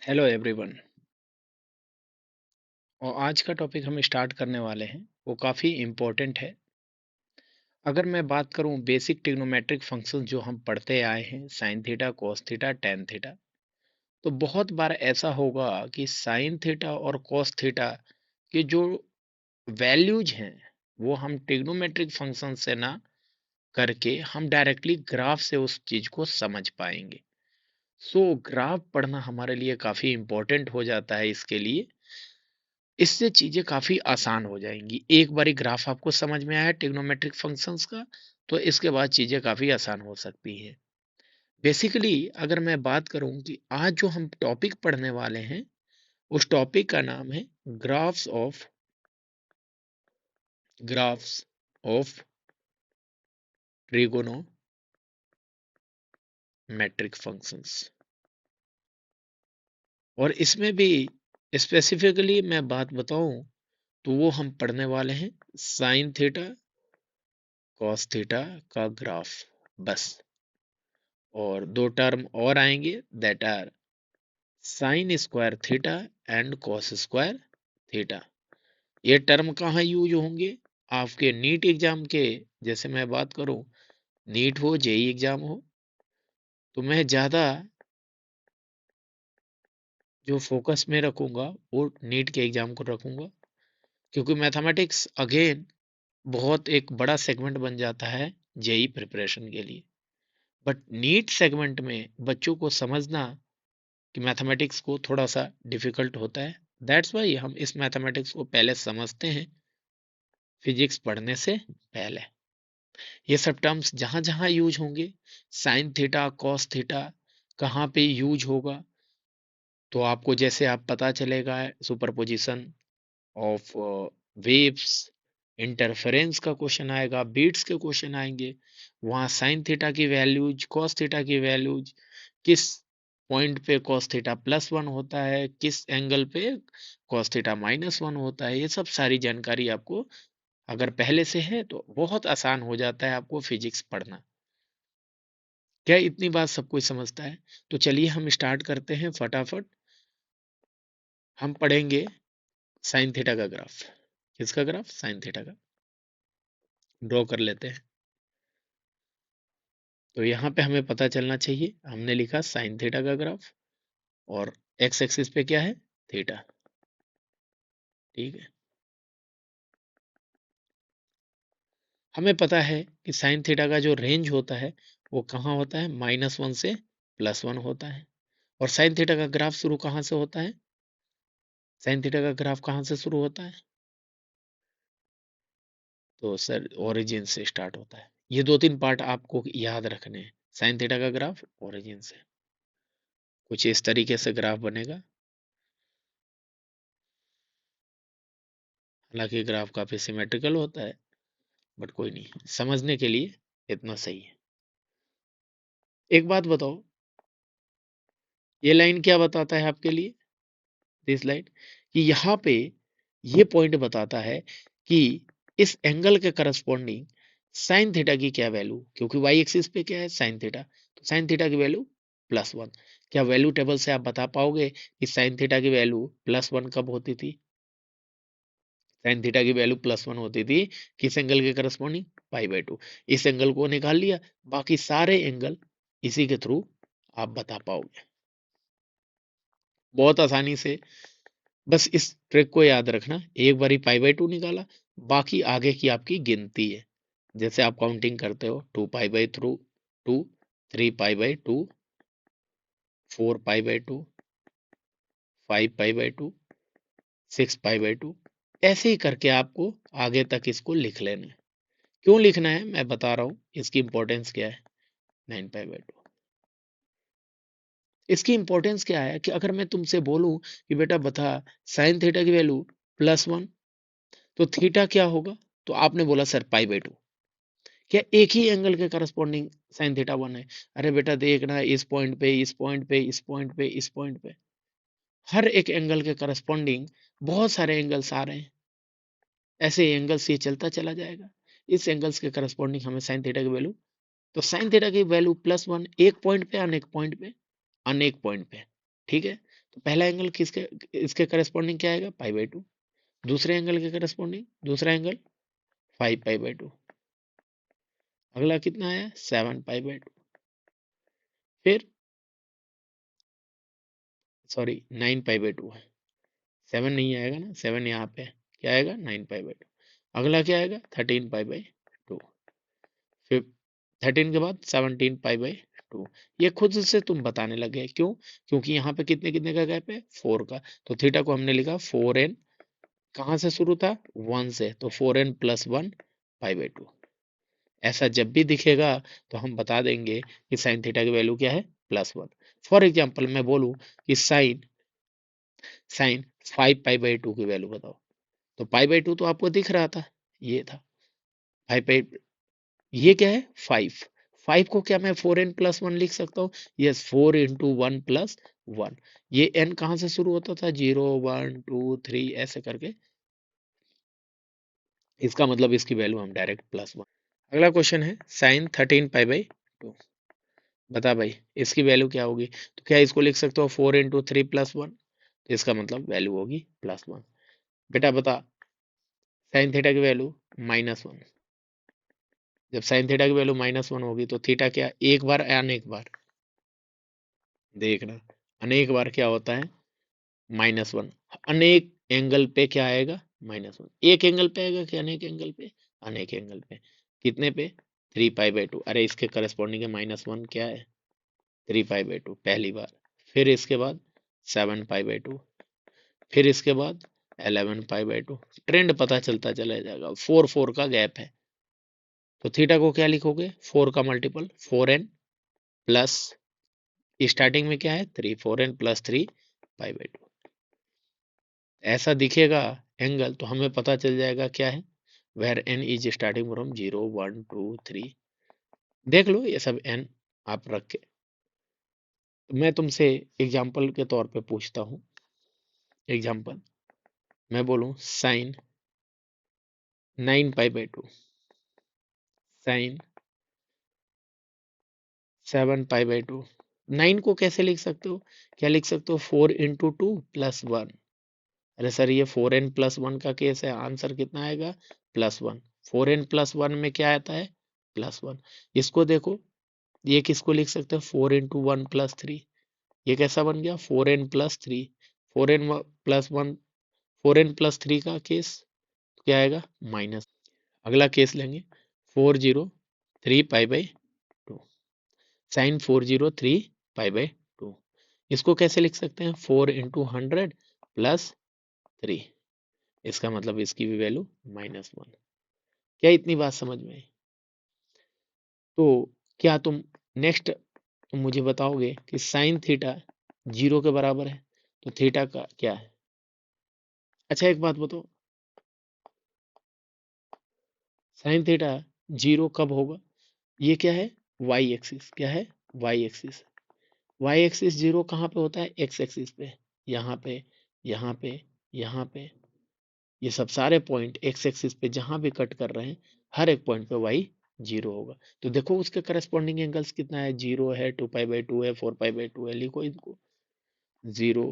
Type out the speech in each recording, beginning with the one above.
Hello everyone. और आज का टॉपिक हम स्टार्ट करने वाले हैं वो काफ़ी इम्पोर्टेंट है। अगर मैं बात करूं बेसिक ट्रिग्नोमेट्रिक फंक्शंस जो हम पढ़ते आए हैं, sine theta, cos theta, tan theta, तो बहुत बार ऐसा होगा कि साइन थीटा और कॉस थीटा के जो वैल्यूज हैं वो हम ट्रिग्नोमेट्रिक फंक्शन से ना करके हम डायरेक्टली ग्राफ से उस चीज को समझ पाएंगे। ग्राफ पढ़ना हमारे लिए काफ़ी इम्पोर्टेंट हो जाता है। इसके लिए इससे चीजें काफी आसान हो जाएंगी। एक बारी ग्राफ आपको समझ में आया ट्रिग्नोमेट्रिक फंक्शंस का, तो इसके बाद चीजें काफी आसान हो सकती है। बेसिकली अगर मैं बात करूं कि आज जो हम टॉपिक पढ़ने वाले हैं उस टॉपिक का नाम है ग्राफ्स ऑफ ट्रिगोनोमेट्रिक फंक्शंस। और इसमें भी स्पेसिफिकली मैं बात बताऊं तो वो हम पढ़ने वाले हैं साइन थीटा कॉस थीटा का ग्राफ, बस। और दो टर्म और आएंगे, that are sine square theta and cos square theta. ये टर्म कहाँ यूज होंगे? आपके नीट एग्जाम के, जैसे मैं बात करूं, नीट हो, जेई एग्जाम हो, तो मैं ज्यादा जो फोकस में रखूंगा वो नीट के एग्जाम को रखूंगा, क्योंकि मैथमेटिक्स अगेन बहुत एक बड़ा सेगमेंट बन जाता है जेई प्रिपरेशन के लिए। बट नीट सेगमेंट में बच्चों को समझना कि मैथमेटिक्स को थोड़ा सा डिफिकल्ट होता है। दैट्स वाई हम इस मैथमेटिक्स को पहले समझते हैं फिजिक्स पढ़ने से पहले। ये सब टर्म्स जहां जहां यूज होंगे, साइन थीटा कॉस थीटा कहाँ पे यूज होगा, तो आपको जैसे आप पता चलेगा सुपरपोजिशन ऑफ वेव्स, इंटरफेरेंस का क्वेश्चन आएगा, बीट्स के क्वेश्चन आएंगे, वहां साइन थीटा की वैल्यूज, कॉस थीटा की वैल्यूज, किस पॉइंट पे कॉस थीटा +1 होता है, किस एंगल पे कॉस थीटा -1 होता है, ये सब सारी जानकारी आपको अगर पहले से है तो बहुत आसान हो जाता है आपको फिजिक्स पढ़ना। क्या इतनी बात सब कोई समझता है? तो चलिए हम स्टार्ट करते हैं फटाफट। हम पढ़ेंगे साइन थीटा का ग्राफ। किसका ग्राफ? साइन थीटा का। ड्रॉ कर लेते हैं। तो यहाँ पे हमें पता चलना चाहिए, हमने लिखा साइन थीटा का ग्राफ और एक्स एक्सिस पे क्या है? थीटा। ठीक है। हमें पता है कि साइन थीटा का जो रेंज होता है वो कहाँ होता है? -1 से +1 होता है। और साइन थीटा का ग्राफ शुरू कहाँ से होता है? साइन थीटा का ग्राफ कहाँ से शुरू होता है? तो सर ओरिजिन से स्टार्ट होता है। ये दो तीन पार्ट आपको याद रखने हैं। साइन थीटा का ग्राफ ओरिजिन से कुछ इस तरीके से ग्राफ बनेगा। हालांकि ग्राफ काफी सिमेट्रिकल होता है, बट कोई नहीं, समझने के लिए इतना सही है। एक बात बताओ, ये लाइन क्या बताता है आपके लिए? दिस लाइन, कि यहाँ पे ये पॉइंट बताता है कि इस एंगल के करस्पॉन्डिंग साइन थीटा की क्या वैल्यू, क्योंकि वाई एक्सिस पे क्या है? साइन थीटा, तो साइन थीटा की वैल्यू +1। क्या वैल्यू टेबल से आप बता पाओगे कि साइन थीटा की वैल्यू +1 कब होती थी? साइन थीटा की वैल्यू +1 होती थी किस एंगल के करस्पॉन्डिंग? π/2। इस एंगल को निकाल लिया, बाकी सारे एंगल इसी के थ्रू आप बता पाओगे बहुत आसानी से। बस इस ट्रिक को याद रखना, एक बारी π/2 निकाला, बाकी आगे की आपकी गिनती है। जैसे आप काउंटिंग करते हो, 2π/2, 3π/2, 4π/2, 5π/2, 6π/2, ऐसे ही करके आपको आगे तक इसको लिख लेना है। क्यों लिखना है मैं बता रहा हूं, इसकी इंपॉर्टेंस क्या है। 9π/2, इसकी इंपॉर्टेंस क्या है कि अगर मैं तुमसे बोलूं कि बेटा बता साइन थीटा की वैल्यू +1, तो थीटा क्या होगा? तो आपने बोला सर π/2। क्या एक ही एंगल के करस्पॉन्डिंग साइन थीटा 1 है? अरे बेटा देखना, इस पॉइंट पे, इस पॉइंट पे, इस पॉइंट पे, इस पॉइंट पे, हर एक एंगल के करस्पॉन्डिंग बहुत सारे एंगल्स आ रहे हैं। ऐसे एंगल्स ये चलता चला जाएगा। इस एंगल्स के करस्पॉन्डिंग हमें साइन थीटा की वैल्यू, तो साइन थीटा की वैल्यू +1 एक पॉइंट पे, अनेक पॉइंट पे, अनेक पॉइंट पे। ठीक है। तो पहला एंगल किसके, इसके करस्पॉन्डिंग क्या आएगा, पाई बाई टू। दूसरे एंगल के करस्पॉन्डिंग दूसरा एंगल 5 पाई बाई टू। अगला कितना आया, 7 पाई बाई टू। फिर सॉरी 9 पाई बाई टू है, 7 नहीं आएगा ना, 7 यहाँ पे है। क्या आएगा, 9 पाई बाई टू। अगला क्या आएगा, 13 पाई बाई टू। फिर 13 के बाद 17 पाई बाई टू। ये खुद से तुम बताने लगे, क्यों, क्योंकि यहाँ पे कितने कितने का गैप है, 4 का। तो थीटा को हमने लिखा 4n, कहाँ से शुरू था, 1 से, तो 4n+1 पाई बाई टू। ऐसा जब भी दिखेगा तो हम बता देंगे कि साइन थीटा की वैल्यू क्या है, +1। फॉर एग्जाम्पल मैं बोलूं कि sine sine 5 pi by two की वैल्यू बताओ, तो पाई बाई टू तो आपको दिख रहा था, ये था 5 पाई। ये क्या है, 5। 5 को क्या मैं 4n+1 लिख सकता हूँ, यस, 4 × 1 + 1। ये n कहाँ से शुरू होता था, 0 1 2 3 ऐसे करके, इसका मतलब इसकी वैल्यू हम डायरेक्ट +1। अगला क्वेश्चन है साइन 13 पाई बाई टू। बता भाई इसकी वैल्यू क्या होगी, तो क्या इसको लिख सकते हो 4 × 3 + 1, तो इसका मतलब वैल्यू होगी +1। बेटा बता, साइन थीटा की वैल्यू -1। जब साइन थीटा की वैल्यू -1 होगी तो थीटा क्या, एक बार या अनेक बार, देखना, अनेक बार क्या होता है, -1। अनेक एंगल पे क्या आएगा, -1। एक एंगल पे आएगा कि अनेक एंगल पे, अनेक एंगल पे। कितने पे, 3 पाई बाई टू। अरे इसके करस्पॉन्डिंग है -1 क्या है, 3 पाई बाई टू पहली बार। फिर इसके बाद 7 पाई बाई टू। फिर इसके बाद 11 पाई बाई टू। ट्रेंड पता चलता चला जाएगा, 4 4 का गैप है। तो थीटा को क्या लिखोगे, 4 का मल्टीपल 4n प्लस, स्टार्टिंग में क्या है 3, 4n+3 पाई बाई टू। ऐसा दिखेगा एंगल तो हमें पता चल जाएगा क्या है, where n is starting from 0 1 2 3। देख लो ये सब n आप रख के। मैं तुमसे एग्जाम्पल के तौर पे पूछता हूँ, एग्जाम्पल मैं बोलूँ sine 9 pi by two, sine 7 pi by two. 9 को कैसे लिख सकते हो, क्या लिख सकते हो, 4 × 2 + 1। अरे सर ये 4n+1 का केस है, आंसर कितना आएगा, +1। 4n+1 में क्या आता है, +1। इसको देखो, ये किसको लिख सकते हैं, 4 × 1 + 3। ये कैसा बन गया, 4n+3। 4n+1, 4n+3 का केस क्या आएगा, -1। अगला केस लेंगे, 4 0 3 pi by two, sine 4 0 3 pi by two. इसको कैसे लिख सकते हैं, 4 × 100 + 3। इसका मतलब इसकी भी वैल्यू -1। क्या इतनी बात समझ में आई? तो क्या तुम नेक्स्ट मुझे बताओगे कि साइन थीटा 0 के बराबर है, तो थीटा का क्या है। अच्छा एक बात बताओ, साइन थीटा 0 कब होगा, ये क्या है, वाई एक्सिस, क्या है, वाई एक्सिस। वाई एक्सिस 0 कहाँ पे होता है, एक्स एक्सिस पे, यहाँ पे, यहाँ पे, यहाँ पे। ये सब सारे पॉइंट एक्स एक्सिस पे जहां भी कट कर रहे हैं, हर एक पॉइंट पे वाई 0 होगा। तो देखो उसके करस्पॉन्डिंग एंगल्स कितना है, 0 है, 2 पाई बाई टू है, 4 पाई बाई टू है, लिखो इनको, 0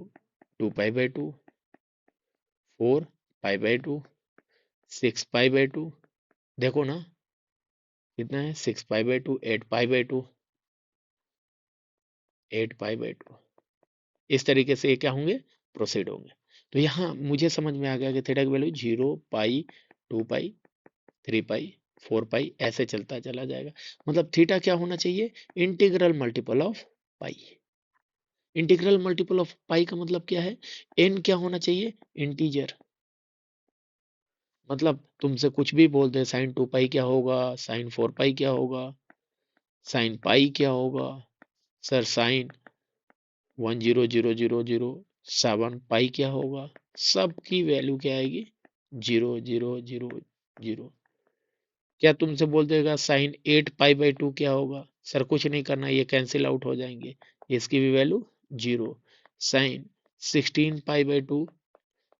2 पाई by to, 4 pi by to, 6 pi by to. देखो ना कितना है, 6 पाई by to, 8 pi by to, 8 pi by to. इस तरीके से ये क्या होंगे, प्रोसीड होंगे। तो यहाँ मुझे समझ में आ गया कि थीटा की वैल्यू 0 पाई, 2 पाई, 3 पाई, 4 पाई ऐसे चलता चला जाएगा। मतलब थीटा क्या होना चाहिए, integral multiple of pi. Integral multiple of pi का मतलब क्या है, एन क्या होना चाहिए, इंटीजर। मतलब तुमसे कुछ भी बोल दे, साइन 2 पाई क्या होगा, साइन 4 पाई क्या होगा, साइन पाई क्या होगा, सर साइन 1 0 0 0 0 7 पाई क्या होगा, सबकी वैल्यू क्या आएगी, 0 0 0 0। क्या तुमसे बोल देगा साइन 8 पाई बाई टू क्या होगा, सर कुछ नहीं करना, ये कैंसिल आउट हो जाएंगे, इसकी भी value 0। Sine 16 pi by two,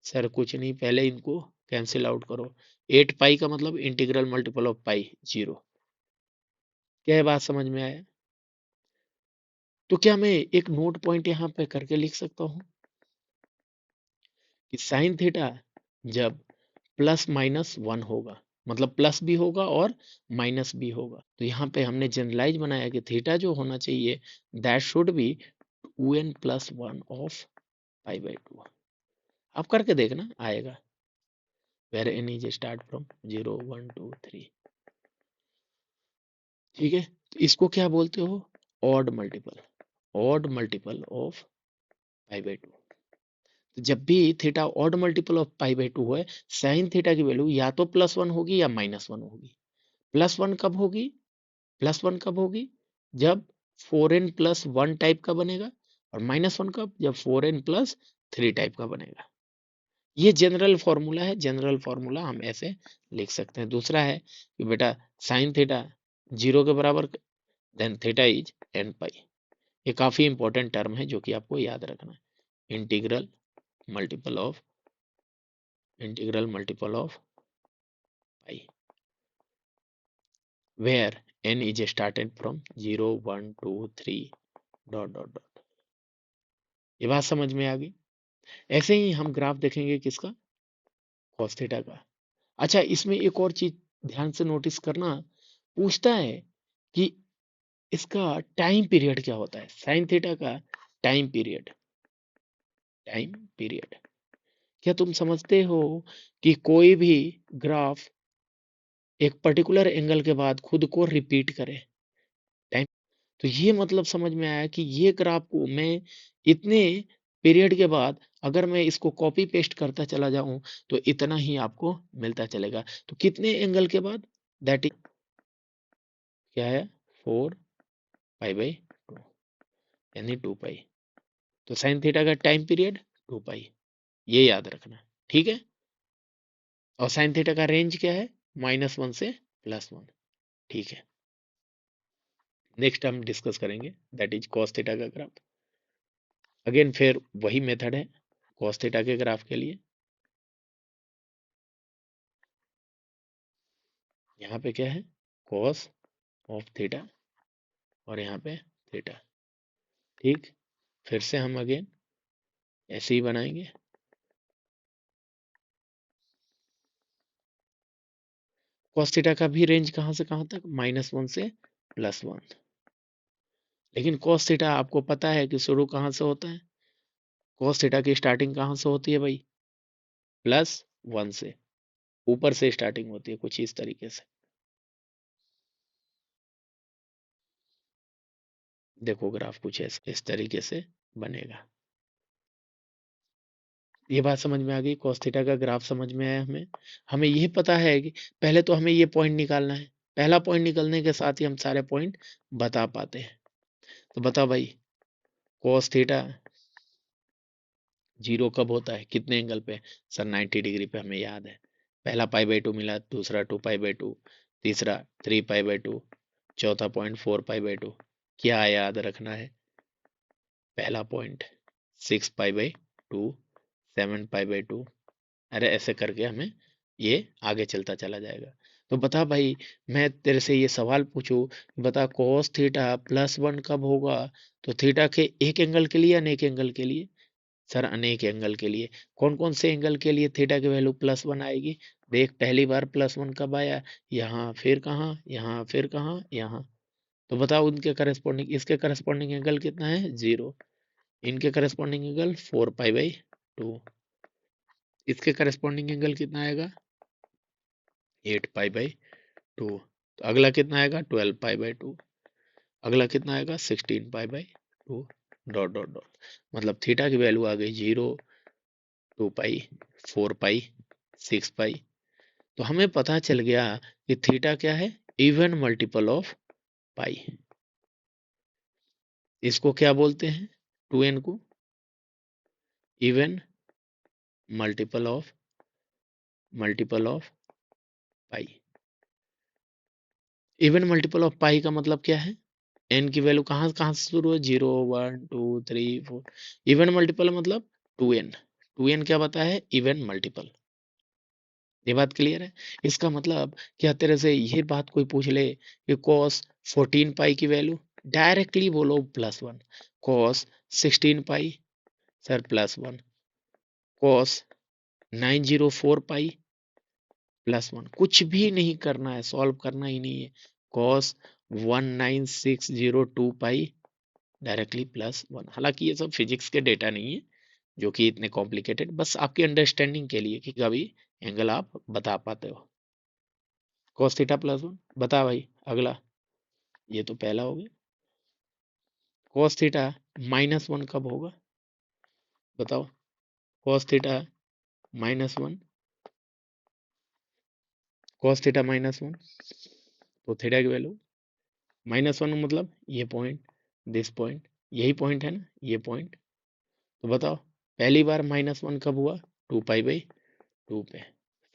sir कुछ नहीं, पहले इनको कैंसिल आउट करो। 8 पाई का मतलब इंटीग्रल मल्टीपल ऑफ पाई 0। क्या ये बात समझ में आया। तो क्या मैं एक नोट पॉइंट यहाँ पे करके लिख सकता हूँ, कि साइन थीटा जब प्लस माइनस वन होगा, मतलब प्लस भी होगा और माइनस भी होगा, तो यहाँ पे हमने जनरलाइज बनाया कि थीटा जो होना चाहिए that should be 2n plus one of pi by two. आप करके देखना आएगा। Where n is start from 0 1 2 3। ठीक है, तो इसको क्या बोलते हो? Odd multiple, odd multiple of pi by to. तो जब भी theta odd multiple of pi by to है, साइन थीटा की वैल्यू या तो प्लस वन होगी या माइनस वन होगी। प्लस वन कब होगी? प्लस वन कब होगी? जब 4n प्लस वन टाइप का बनेगा। और माइनस वन कब? जब 4n प्लस थ्री टाइप का बनेगा। ये जनरल फॉर्मूला है, जनरल फॉर्मूला हम ऐसे लिख सकते हैं। दूसरा है कि बेटा साइन थीटा जीरो के बराबर, देन थीटा इज एन पाई। ये काफी इंपॉर्टेंट टर्म है जो कि आपको याद रखना है। Integral multiple of, integral multiple of pi, where n is started from 0 1 2 3 dot dot dot. ये बात समझ में आ गई? ऐसे ही हम ग्राफ देखेंगे किसका? cos थीटा का। अच्छा, इसमें एक और चीज ध्यान से नोटिस करना, पूछता है कि इसका टाइम पीरियड क्या होता है, साइन थीटा का टाइम पीरियड। टाइम पीरियड क्या तुम समझते हो कि कोई भी ग्राफ एक पर्टिकुलर एंगल के बाद खुद को रिपीट करे? टाइम, तो ये मतलब समझ में आया कि ये ग्राफ को मैं इतने पीरियड के बाद अगर मैं इसको कॉपी पेस्ट करता चला जाऊं तो इतना ही आपको मिलता चलेगा। तो कितने एंगल के बाद? दैट इज क्या है? 4 पाई बाई टू, यानी 2 पाई। तो साइन थीटा का टाइम पीरियड 2 पाई, ये याद रखना। ठीक है, और साइन थीटा का रेंज क्या है? माइनस वन से प्लस वन। ठीक है, नेक्स्ट हम डिस्कस करेंगे दैट इज कॉस थीटा का ग्राफ। अगेन फिर वही मेथड है कॉस थीटा के ग्राफ के लिए। यहाँ पे क्या है? कॉस ऑफ थीटा, और यहाँ पे थीटा। ठीक, फिर से हम अगेन ऐसे ही बनाएंगे। कॉस थीटा का भी रेंज कहाँ से कहाँ तक? माइनस वन से प्लस वन। लेकिन कॉस थीटा आपको पता है कि शुरू कहाँ से होता है? कॉस थीटा की स्टार्टिंग कहाँ से होती है भाई? प्लस वन से, ऊपर से स्टार्टिंग होती है कुछ इस तरीके से। देखो ग्राफ कुछ ऐसे इस तरीके से बनेगा। ये बात समझ में आ गई? कॉस थीटा का ग्राफ समझ में आया हमें। हमें ये पता है कि पहले तो हमें ये पॉइंट निकालना है। पहला पॉइंट निकलने के साथ ही हम सारे पॉइंट बता पाते हैं। तो बता भाई, कॉस थीटा जीरो कब होता है, कितने एंगल पे? सर 90 डिग्री पे, हमें याद है। पहला पाई बाई टू मिला, दूसरा 2 पाई बाई टू, तीसरा 3 पाई बाई टू, चौथा पॉइंट 4 पाई बाई टू। क्या याद रखना है? पहला point 6 pi by to, 7 pi by to. अरे ऐसे करके हमें ये आगे चलता चला जाएगा। तो बता भाई, मैं तेरे से ये सवाल पूछूं, बता cos थीटा प्लस वन कब होगा? तो थीटा के एक एंगल के लिए, अनेक एंगल के लिए? सर अनेक एंगल के लिए। कौन कौन से एंगल के लिए थीटा की वैल्यू प्लस वन आएगी? देख, पहली बार प्लस वन कब आया? यहाँ, फिर कहाँ, यहाँ, फिर कहाँ, यहाँ। तो बताओ उनके करस्पॉन्डिंग, इसके करस्पॉन्डिंग एंगल कितना है? जीरो। इनके corresponding angle 4 pi by to. इसके करस्पॉन्डिंग एंगल कितना आएगा? 8 पाई बाई टू। तो अगला कितना आएगा? 12 पाई बाई टू। अगला कितना आएगा? 16 pi by to. Dot dot dot. मतलब थीटा की वैल्यू आ गई 0, 2 पाई, 4 पाई, 6 पाई। तो हमें पता चल गया कि थीटा क्या है? Even multiple of pi. इसको क्या बोलते हैं? 2n को even multiple of pi. Even multiple of pi का मतलब क्या है? n की वैल्यू कहाँ कहाँ से शुरू है? 0 1 2 3 4। इवन मल्टीपल मतलब 2n। 2n क्या बताया है? Even multiple. ये बात क्लियर है? इसका मतलब क्या तेरे से ये बात कोई पूछ ले कि cos 14 पाई की वैल्यू, डायरेक्टली बोलो plus one. cos 16 pi, sir plus one. cos 904 pi plus 1, कुछ भी नहीं करना है, सॉल्व करना ही नहीं है। कॉस 19602 पाई डायरेक्टली प्लस 1। हालांकि ये सब फिजिक्स के डेटा नहीं है जो कि इतने कॉम्प्लिकेटेड, बस आपकी अंडरस्टैंडिंग के लिए कि कभी एंगल आप बता पाते हो। कॉस थीटा प्लस 1 बता भाई। अगला, ये तो पहला हो गया। कॉस थीटा माइनस 1 कब होगा बताओ। Cos theta minus 1, cos theta minus 1, तो थीटा की वैल्यू माइनस 1 मतलब ये पॉइंट, दिस पॉइंट, यही पॉइंट है ना, ये पॉइंट। तो बताओ पहली बार माइनस 1 कब हुआ, 2 पाई बाई 2 पे,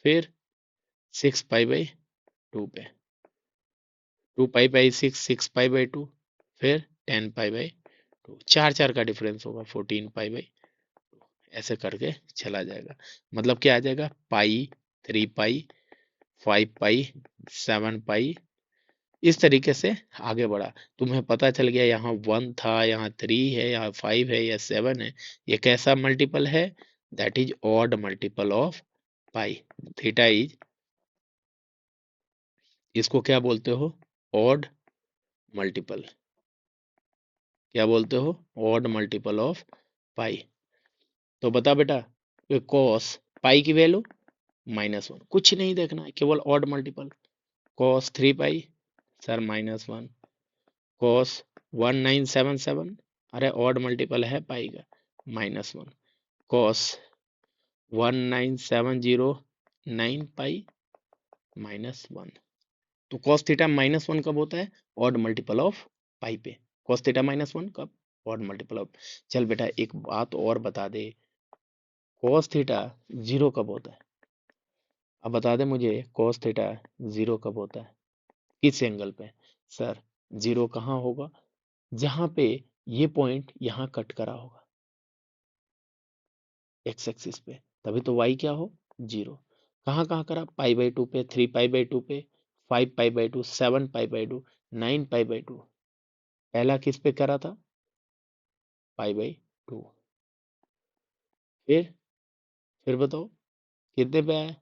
फिर 6 पाई बाई 2 पे, 2 पाई बाई 6, 6 पाई बाई 2, फिर 10 पाई बाई 2, चार चार का डिफरेंस होगा, 14 पाई बाई, ऐसे करके चला जाएगा। मतलब क्या आ जाएगा, पाई, 3 पाई, 5 पाई, 7 पाई, इस तरीके से आगे बढ़ा। तुम्हें पता चल गया यहाँ 1 था, यहाँ 3 है, यहाँ 5 है, या 7 है। ये कैसा मल्टीपल है, that is odd multiple of pi. Theta is, इसको क्या बोलते हो, ऑड मल्टीपल, क्या बोलते हो, ऑड मल्टीपल ऑफ पाई। तो बता बेटा, कॉस पाई की वैल्यू -1, कुछ नहीं देखना है, केवल ऑड मल्टीपल। कॉस 3 पाई, सर -1। कॉस 1977, अरे ऑड मल्टीपल है पाई का, -1। कॉस 19709 पाई, -1। तो कॉस थीटा -1 कब होता है, ऑड मल्टीपल ऑफ पाई पे। कॉस थीटा -1 कब, ऑड मल्टीपल ऑफ। चल बेटा एक बात और बता दे, कॉस थीटा 0 कब होता है। अब बता दे मुझे, कॉस थीटा 0 कब होता है, किस एंगल पे। सर 0 कहाँ होगा, जहां पे ये पॉइंट यहाँ कट करा होगा एक्स एक्सिस पे, तभी तो वाई क्या हो, 0। कहाँ कहाँ करा, पाई बाई 2 पे, 3 पाई बाई 2 पे, 5 pi by 2, 7 pi by 2, 9 pi by 2। पहला किस पे करा था, पाई बाई 2। फिर बताओ कितने पे आया,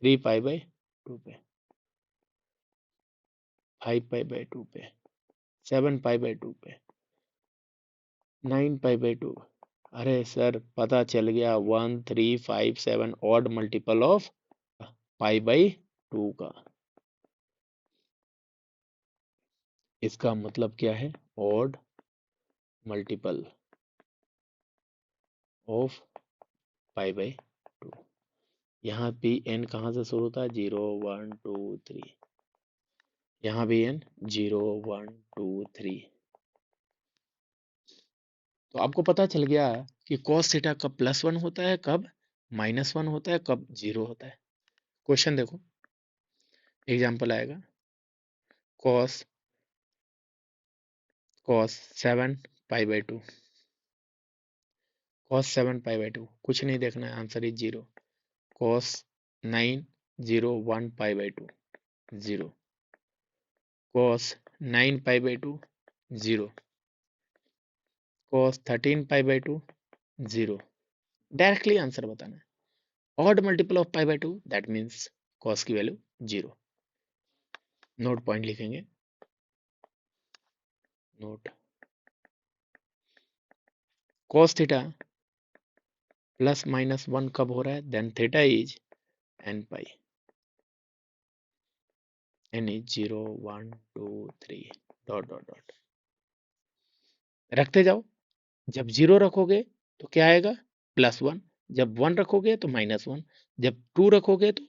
3 पाई बाई 2 पे, 5 पाई बाई 2 पे, 7 पाई बाई 2 पे, 9 पाई बाई 2। अरे सर पता चल गया, 1 3 5 7 odd multiple of pi by 2 का। इसका मतलब क्या है, odd multiple of pi by 2। यहाँ भी एन कहाँ से शुरू होता है, 0 1 2 3, यहाँ भी एन 0 1 2 3। तो आपको पता चल गया कि कॉस थीटा कब +1 होता है, कब -1 होता है, कब 0 होता है। क्वेश्चन देखो, एग्जाम्पल आएगा, cos cos 7 pi by 2, cos 7 pi by 2, कुछ नहीं देखना है, answer is 0। Cos 9 0 1 pi by 2, 0। Cos 9 pi by 2, 0। Cos 13 pi by 2, 0। Directly answer बताना है। Odd multiple of pi by 2, that means cos की वैल्यू 0। नोट पॉइंट लिखेंगे, note. Cos theta +-1 कब हो रहा है, then theta is n pi, n is 0 1 2 3 dot dot dot, रखते जाओ। जब 0 रखोगे तो क्या आएगा, +1। जब 1 रखोगे तो -1। जब 2 रखोगे तो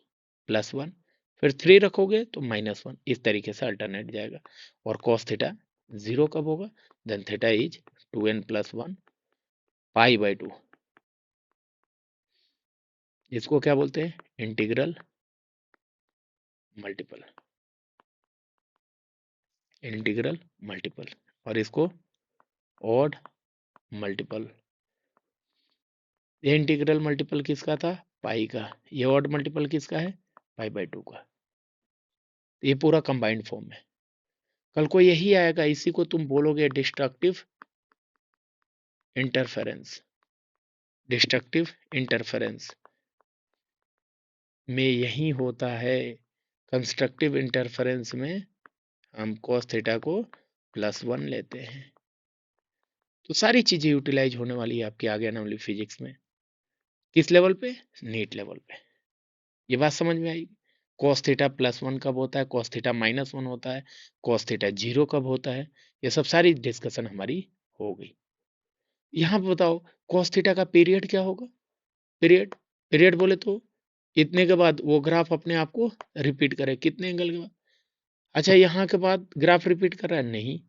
+1। फिर 3 रखोगे तो -1। इस तरीके से अल्टरनेट जाएगा। और cos थीटा 0 कब होगा, then theta is 2n+1 pi by 2। इसको क्या बोलते हैं, इंटीग्रल मल्टीपल, इंटीग्रल मल्टीपल। और इसको ऑड मल्टीपल। ये इंटीग्रल मल्टीपल किसका था, पाई का। ये ऑड मल्टीपल किसका है, पाई बाई 2 का। ये पूरा कंबाइंड फॉर्म है। कल को यही आएगा, इसी को तुम बोलोगे डिस्ट्रक्टिव इंटरफेरेंस, डिस्ट्रक्टिव इंटरफेरेंस। में यही होता है। कंस्ट्रक्टिव इंटरफेरेंस में हम cos थीटा को +1 लेते हैं। तो सारी चीजें यूटिलाइज होने वाली है आपकी आगे आने वाली फिजिक्स में। किस लेवल पे? नीट लेवल पे। ये बात समझ में आई? cos थीटा +1 कब होता है, cos थीटा -1 होता है, cos थीटा 0 कब होता है, ये सब सारी डिस्कशन हमारी हो गई। यहाँ पे बताओ cos थीटा का पीरियड क्या होगा? पीरियड, पीरियड बोले तो इतने के बाद वो ग्राफ अपने आप को रिपीट करे कितने एंगल के बाद। अच्छा यहाँ के बाद ग्राफ रिपीट कर रहा है? नहीं।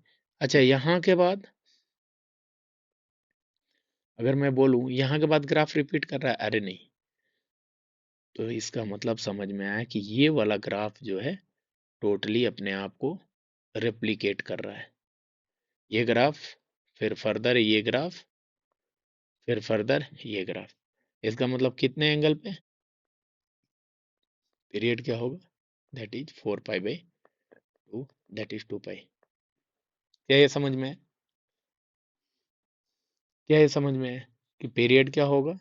अच्छा यहाँ के बाद अगर मैं बोलूं यहाँ के बाद ग्राफ रिपीट कर रहा है? अरे नहीं। तो इसका मतलब समझ में आया कि ये वाला ग्राफ जो है टोटली अपने आप को रेप्लिकेट कर रहा है। ये ग्राफ, फिर फर्दर ये ग्राफ, फिर फर्दर ये ग्राफ। इसका मतलब कितने एंगल पे? पीरियड क्या होगा? That is 4π/2, that is 2π। क्या ये समझ में है? क्या ये समझ में है कि पीरियड क्या होगा?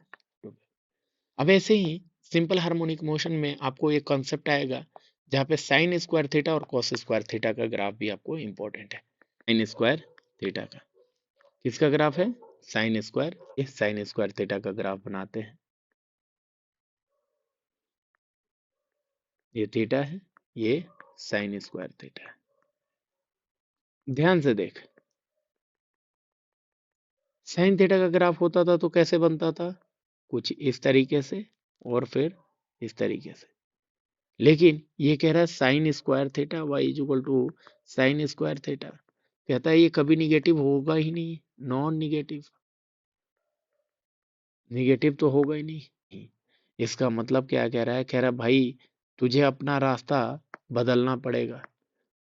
अब ऐसे ही सिंपल हार्मोनिक मोशन में आपको एक कॉन्सेप्ट आएगा जहाँ पे साइन स्क्वायर थीटा और कॉस स्क्वायर थीटा का ग्राफ भी आपको इंपॉर्टेंट है। साइन स्क्वायर थीटा का, किसका ग्राफ है? Sine square. ये साइन स्क्वायर थीटा का ग्राफ बनाते हैं। ये थीटा है, ये साइन स्क्वायर थीटा है। ध्यान से देख, साइन थीटा का ग्राफ होता था तो कैसे बनता था? कुछ इस तरीके से और फिर इस तरीके से। लेकिन ये कह रहा है sine square theta y is equal to sine square theta. कहता है ये कभी निगेटिव होगा ही नहीं, नॉन निगेटिव। निगेटिव तो होगा ही नहीं। इसका मतलब क्या कह रहा है? कह रहा है भाई तुझे अपना रास्ता बदलना पड़ेगा।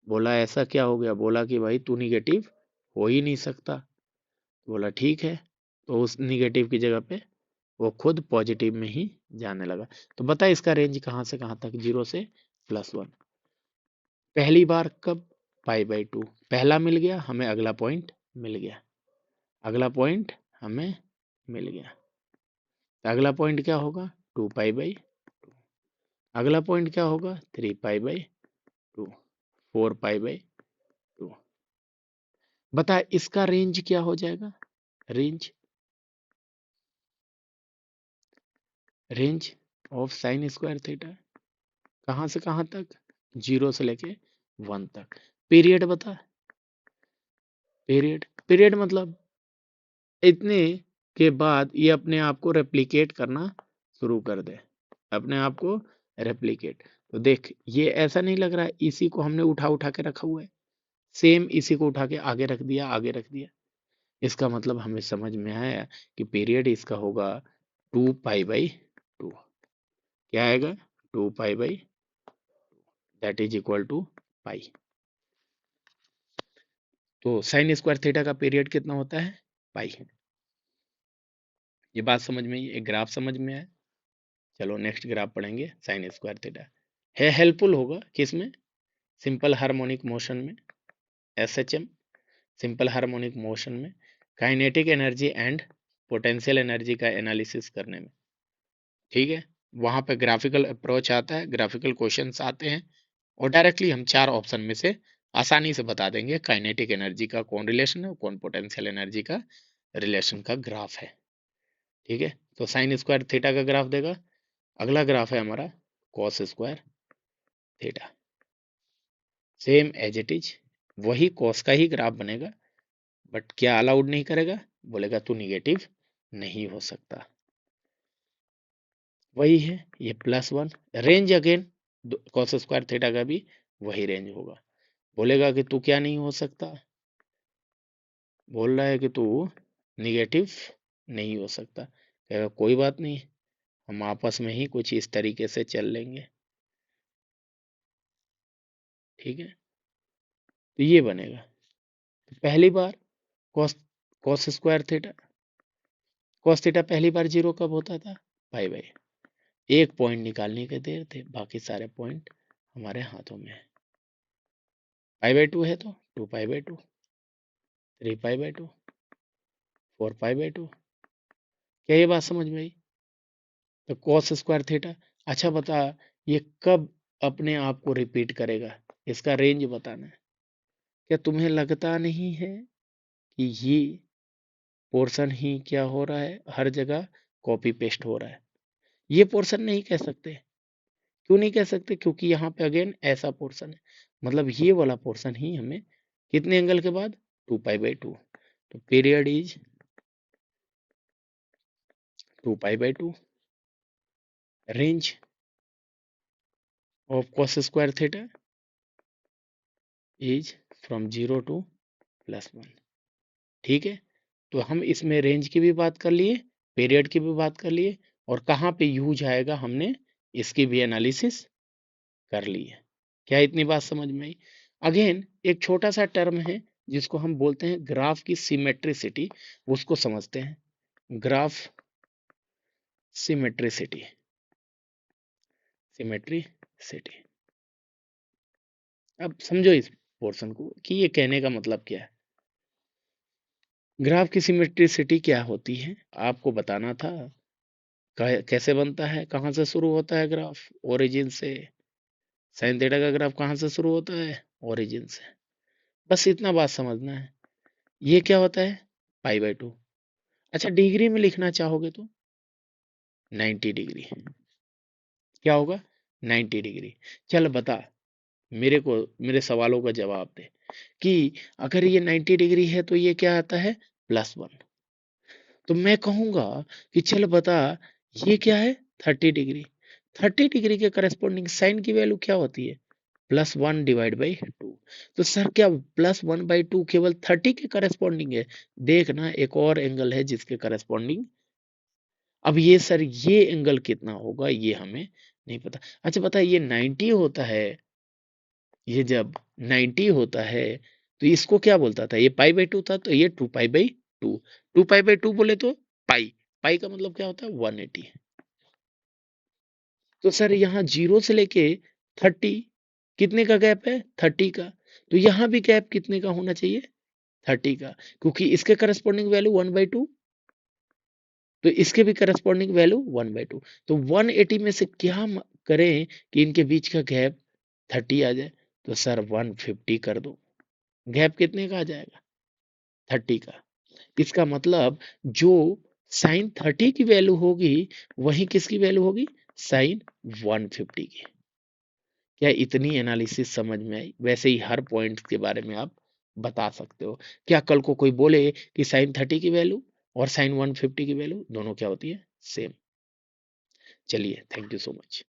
बोला ऐसा क्या हो गया? बोला कि भाई तू निगेटिव हो ही नहीं सकता। बोला ठीक है। तो उस निगेटिव की जगह पे वो खुद पॉजिटिव में ही जाने लगा। तो बता इसका रेंज कहाँ से कहाँ तक? 0 से +1। पहली बार कब? π/2। पहला मिल गया हमें, अगला पॉइंट मिल गया, अगला पॉइंट हमें मिल गया। तो अगला पॉइंट क्या होगा? 2π/2। अगला पॉइंट क्या होगा? 3π/2, 4π/2। बता इसका रेंज क्या हो जाएगा? Range, range of sine square theta कहाँ से कहाँ तक? 0 से लेके 1 तक। पीरियड बता, पीरियड, पीरियड मतलब इतने के बाद ये अपने आप को रेप्लिकेट करना शुरू कर दे, अपने आप को रेप्लिकेट। तो देख ये ऐसा नहीं लग रहा है इसी को हमने उठा उठा के रखा हुआ है, सेम इसी को उठा के आगे रख दिया, आगे रख दिया। इसका मतलब हमें समझ में आया कि पीरियड इसका होगा 2π/2। क्या आएगा? 2π/, दैट इज इक्वल टू पाई। तो साइन स्क्वायर थीटा का पीरियड कितना होता है? पाई। ये बात समझ में आई? एक ग्राफ समझ में आया? चलो नेक्स्ट ग्राफ पढ़ेंगे साइन स्क्वायर थीटा। है हेल्पफुल होगा किसमें? सिंपल हार्मोनिक मोशन में, एसएचएम, सिंपल हार्मोनिक मोशन में kinetic energy and potential energy का एनालिसिस करने में। ठीक है, वहां पे ग्राफिकल अप्रोच आता है, ग्राफिकल क्वेश्चंस आते हैं और डायरेक्टली हम 4 ऑप्शन में से आसानी से बता देंगे काइनेटिक एनर्जी का कौन रिलेशन है, कौन पोटेंशियल एनर्जी का रिलेशन का ग्राफ है। ठीक है, तो साइन स्क्वायर थीटा का ग्राफ देगा। अगला ग्राफ है हमारा cos square theta. Same as it is वही कॉस का ही ग्राफ बनेगा, बट क्या अलाउड नहीं करेगा? बोलेगा तू निगेटिव नहीं हो सकता। वही है ये +1। Range again cos square theta का भी वही रेंज होगा। बोलेगा कि तू क्या नहीं हो सकता? बोल रहा है कि तू निगेटिव नहीं हो सकता। कहेगा कोई बात नहीं, हम आपस में ही कुछ इस तरीके से चल लेंगे। ठीक है, तो ये बनेगा। तो पहली बार cos cos square theta, cos theta पहली बार 0 कब होता था? पाई/, एक पॉइंट निकालने के देर थे, बाकी सारे पॉइंट हमारे हाथों में है। π/2 है तो 2π/2, 3π/2, 4π/2। क्या ये बात समझ में आई? तो कॉस स्क्वायर थीटा अच्छा बता, ये कब अपने आप को रिपीट करेगा, इसका रेंज बताना है। क्या तुम्हें लगता नहीं है कि ये पोर्शन ही क्या हो रहा है, हर जगह कॉपी पेस्ट हो रहा है? ये पोर्शन नहीं कह सकते। क्यों नहीं कह सकते? क्योंकि यहाँ पे अगेन ऐसा पोर्शन है, मतलब ये वाला पोर्शन ही हमें कितने एंगल के बाद, 2π/2। तो period is 2π/2, range of cos square theta is from 0 to +1। ठीक है, तो हम इसमें रेंज की भी बात कर लिए, पीरियड की भी बात कर लिए, और कहाँ पे यूज आएगा हमने इसकी भी एनालिसिस कर ली है। क्या इतनी बात समझ में आई? अगेन एक छोटा सा टर्म है जिसको हम बोलते हैं ग्राफ की सिमेट्रिसिटी, उसको समझते हैं। Graph symmetricity, symmetricity. अब समझो इस पोर्शन को कि ये कहने का मतलब क्या है। ग्राफ की सिमेट्रिसिटी क्या होती है आपको बताना था। कैसे बनता है, कहाँ से शुरू होता है ग्राफ, ओरिजिन से। साइन थीटा का ग्राफ कहाँ से शुरू होता है, ओरिजिन से। बस इतना बात समझना है। ये क्या होता है, π/2। अच्छा डिग्री में लिखना चाहोगे तो 90 डिग्री। क्या होगा, 90 डिग्री। चल बता, मेरे को मेरे सवालों का जवाब दे कि अगर ये 90 डिग्री है तो ये क्या आता है, +1। तो मैं कहूंगा कि चल बता, ये क्या है, 30 डिग्री। 30 डिग्री के करस्पॉन्डिंग साइन की वैल्यू क्या होती है, +1/2। तो सर क्या +1/2 केवल 30 के करस्पॉन्डिंग है? देखना एक और एंगल है जिसके करस्पॉन्डिंग। अब ये सर ये एंगल कितना होगा ये हमें नहीं पता। अच्छा बता, ये 90 होता है, ये जब 90 होता है तो इसको क्या बोलता था, ये π/2 था, तो ये 2π/2। 2π/2 बोले तो पाई, पाई का मतलब क्या होता है, 180। तो सर यहाँ 0 से लेके 30 कितने का गैप है, 30 का। तो यहाँ भी गैप कितने का होना चाहिए, 30 का, क्योंकि इसके करस्पॉन्डिंग वैल्यू 1/2, तो इसके भी करस्पॉन्डिंग वैल्यू 1/2। तो 180 में से क्या करें कि इनके बीच का गैप 30 आ जाए, तो सर 150 कर दो। गैप कितने का आ जाएगा, 30 का। इसका मतलब जो साइन 30 की वैल्यू होगी वही किसकी वैल्यू होगी, साइन 150 की। क्या इतनी एनालिसिस समझ में आई? वैसे ही हर पॉइंट के बारे में आप बता सकते हो। क्या कल को कोई बोले कि साइन 30 की वैल्यू और साइन 150 की वैल्यू दोनों क्या होती है, सेम। चलिए, थैंक यू सो मच।